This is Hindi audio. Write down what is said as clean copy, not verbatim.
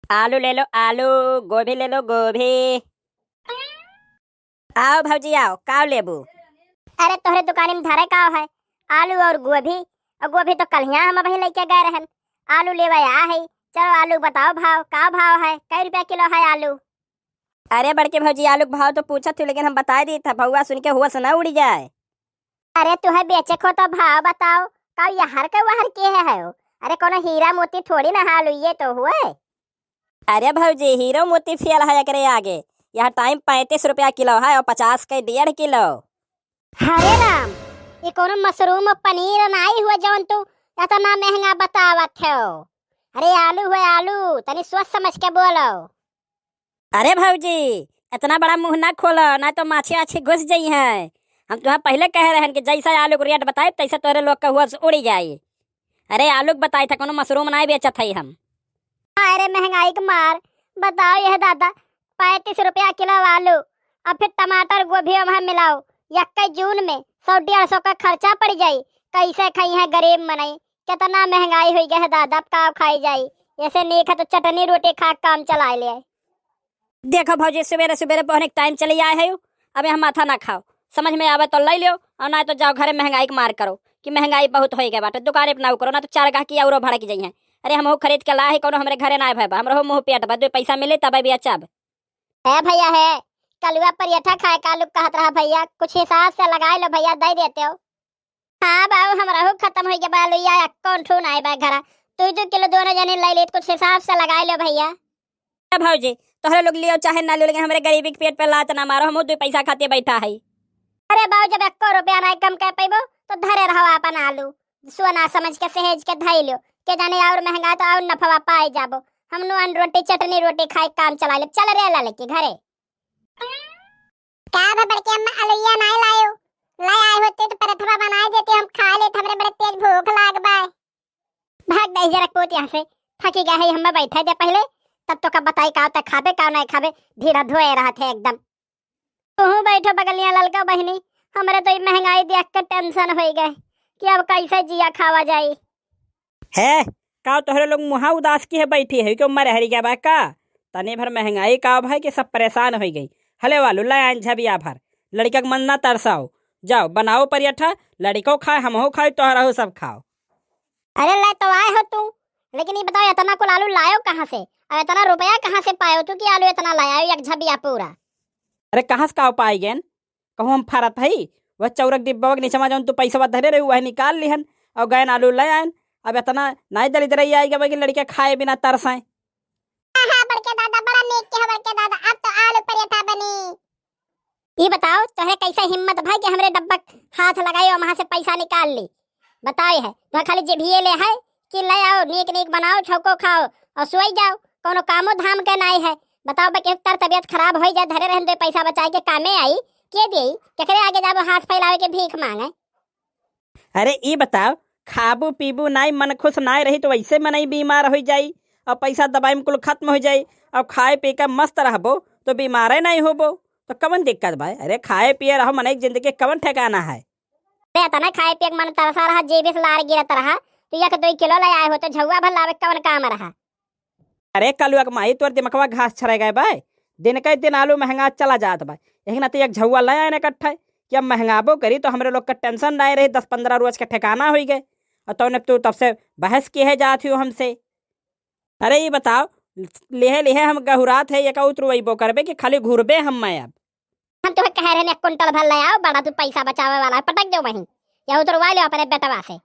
आलू ले लो आलू। गोभी ले लो गोभी। आओ भौजी आओ, काव लेबू? अरे तोहरे दुकान में धरे का है? आलू और गोभी। और गोभी तो कल यहाँ हम वही लेके गए रहन। आलू लेवा आ है। चलो आलू बताओ भाव, का भाव है, कै रुपया किलो है आलू? अरे बड़के भौजी, आलू के भाव तो पूछा थी लेकिन हम बता दी था, भौआ सुन के हुआ से ना उड़ जाए। अरे तुहे बेचे को तो भाव बताओ, का यहर के वहर के है हो? अरे कोनो हीरा मोती थोड़ी ना आलू ये तो हुए। अरे भौजी, हीरो मोती फेल है एकरे आगे। यह टाइम 35 रुपया किलो है और 50 के 1.5 किलो। हरे राम, ये कोनो मशरूम और पनीर नहीं हुआ जौन तू इतना महंगा बतावत हो? अरे आलू है आलू, तनी सोच समझ के बोलो। अरे भौजी, इतना बड़ा मुंह ना खोलो, ना तो माछी आछी घुस जाई है। हम तुम्हें पहले कह रहे हैं कि जैसा आलू को रेट बताए तैसा तोरे लोग का हुआ से उड़ी जाए। अरे आलू के बताए था, कोनो मशरूम नहीं बेचा था हम। अरे महंगाई के मार, बताओ यह दादा, 35 रुपया किलो आलू और फिर टमाटर गोभी वहाँ मिलाओ। 21 जून में 100-150 का खर्चा पड़ जाई। कैसे खाई है गरीब मनई? कितना महंगाई हुई गई है दादा, का खाई जाई? ऐसे नहीं खा तो चटनी रोटी खा काम चला ले। देखो भौजी, सवेरे सवेरे पहने टाइम चले आए है। अबे हम माथा ना खाओ, समझ में आवे तो ले लो और ना तो जाओ घरे महंगाई के मार करो कि महंगाई बहुत हो गई बाटे। दुकान अपना करो ना तो 4 गाहकी और भड़क जाई है। अरे हम खरीद के ला है, कोनो हमरे घरे ना भाई, हमरो मुंह पेट बा, 2 पैसा मिले तब भी अच्छा है भैया है। कलुआ परियठा खाए का लोग कहत रहा भैया, कुछ हिसाब से लगा लो भैया, दे देते हो। हाँ बाबू, हमरा हो खत्म हो गया बा लोया, कौन ठून आए बा घरा। 2 किलो दोनों जने ले ले, कुछ हिसाब से लगा लो भैया। भौजी, तोहरे लोग लियो चाहे ना लियो, लेकिन हमारे गरीबी के पेट पे लात ना मारो। हम 2 पैसा खाते बैठा है। अरे बाबू, जब 1 रुपया नहीं कम कर पैबो तो धरे रहो अपन आलू, सोना समझ के सहेज के धई लो। के जाने और महंगा तो और नफवा पाए जाबो। हम नुआन रोटी चटनी रोटी खाए काम चला ले। चल रे ला लेके घरे। का भबर के अम्मा अलैया नहीं लायो? ले आए होते तो पराठा बना देते, हम खा लेते, हमरे बड़े तेज भूख लाग बा। भाग दे जरा कोत यहाँ से, थकी गए है। हम बैठे दे पहले, तब तो का बताई का तक खाबे का नहीं खाबे, भीड़ा धोए रहा थे एकदम। तू बैठो बगलिया ललका बहनी, हमरे तो महंगाई देख के टेंशन हो गए कि अब कैसे जिया खावा जाई है। का तोहरे लोग मुहा उदास की है बैठी है, क्यों मर हरी गया बा का? तने भर महंगाई का भाई कि सब परेशान हो गई। हले वालू लाइन झबिया भर, लड़का के मन ना तरसाओ। जाओ बनाओ परियठा, लड़को खाए हमहो खाए, तोहरा हो सब खाओ। अरे ले तो आए हो तू, लेकिन ये बताओ इतना कुल आलू लायो कहाँ से और इतना रुपया कहाँ से पायो तू कि आलू इतना लाया एक झबिया पूरा? अरे कहाँ से का पाई गेन? कहूँ हम फरत है वह चौरक डिब्बा के नीचे जाऊन तू पैसा धरे रही वह निकाल लिहन और गैन आलू ले आयन। अब इतना नहीं दलित रही आएगा भाई लड़के खाए बिना तरसाए। हां बड़के दादा, बड़ा नेक के बड़के दादा, अब तो आलू पराठा बनी। ये बताओ तोहरे कैसे हिम्मत भाई कि हमरे डब्बा हाथ लगाई और वहां से पैसा निकाल ली? बताओ है तो खाली जेबिए ले है कि ले आओ नीक नीक बनाओ छौको खाओ और सोई जाओ, कोनो कामो धाम के नहीं है। बताओ बे, एक तर तबियत खराब हो जाए धरे रहन दे, पैसा बचाए के कामे आई के देई? केकरे आगे जाबो हाथ फैलावे के भीख मांगे? अरे ये बताओ, खाबू पीबू नाई मन खुश नाई रही तो वैसे मन ही बीमार हो जाई और पैसा दवाई में कुल खत्म हो जाई। और खाए पी कर मस्त रहबो तो बीमार नहीं होबो, तो कवन दिक्कत भाई? अरे खाए पिए रहो, मन एक जिंदगी कवन ठेकाना है? अरे तना खाए पिए मन तरसा रहा, जेबे से लार गिरत रहा, तो 1-2 किलो ले आए हो तो झौवा भर लावे कवन काम रहा? अरे कलुआ के माही तोर दिमकवा घास छरे गए भाई। दिन के दिन आलू महंगा चला जात भाई, यही ना तो एक झौवा ले आए इकट्ठा कि अब महंगाबो करी तो हमरे लोग का टेंशन नहीं रही। 10-15 रोज के ठिकाना हो गए और तू तब से बहस की है जाती हो हमसे। अरे ये बताओ, लेहे लेहे हम गहुरात है एक उतरबो करबे कि खाली घूरबे हम? मैं अब हम तो कह रहे हैं 1 कुंटल भर ले आओ, बड़ा तू पैसा बचावे वाला, पटक दो वहीं या उतरवा लो अपने बेटवा से।